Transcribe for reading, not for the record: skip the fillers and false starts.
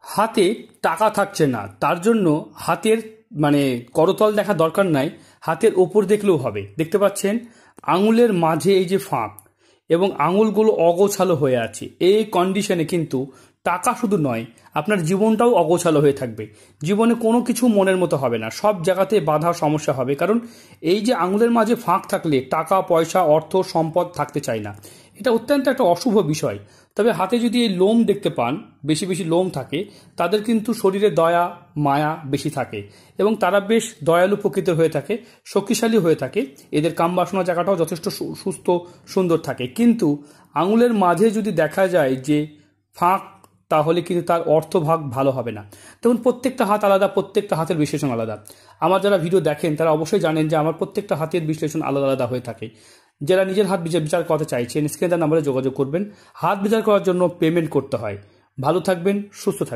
হাতে টাকা থাকছে না, তার জন্য হাতের করতল দেখা দরকার নাই, হাতের ওপর দেখলেও হবে। দেখতে পাচ্ছেন আঙুলের মাঝে এই যে ফাঁক এবং আঙুলগুলো অগোছালো হয়ে আছে, এই কন্ডিশনে কিন্তু টাকা শুধু নয়, আপনার জীবনটাও অগোছালো হয়ে থাকবে। জীবনে কোনো কিছু মনের মতো হবে না, সব জায়গাতে বাধা সমস্যা হবে। কারণ এই যে আঙুলের মাঝে ফাঁক থাকলে টাকা পয়সা অর্থ সম্পদ থাকতে চায় না, এটা অত্যন্ত একটা অশুভ বিষয়। তবে হাতে যদি এই লোম দেখতে পান, বেশি বেশি লোম থাকে, তাদের কিন্তু শরীরে দয়া মায়া বেশি থাকে এবং তারা বেশ দয়ালু প্রকৃতির হয়ে থাকে, শক্তিশালী হয়ে থাকে। এদের কামবাসনা জায়গাটাও যথেষ্ট সুস্থ সুন্দর থাকে। কিন্তু আঙুলের মাঝে যদি দেখা যায় যে ফাঁক, তাহলে কিন্তু তার অর্থভাগ ভালো হবে না। তখন প্রত্যেকটা হাত আলাদা, প্রত্যেকটা হাতের বিশ্লেষণ আলাদা। আমার যারা ভিডিও দেখেন তারা অবশ্যই জানেন যে আমার প্রত্যেকটা হাতের বিশ্লেষণ আলাদা আলাদা হয়ে থাকে। যারা নিজের হাত বিচার করতে চাইছেন, স্ক্রিনে তার নাম্বারে যোগাযোগ করবেন। হাত বিচার করার জন্য পেমেন্ট করতে হয়। ভালো থাকবেন, সুস্থ থাকবেন।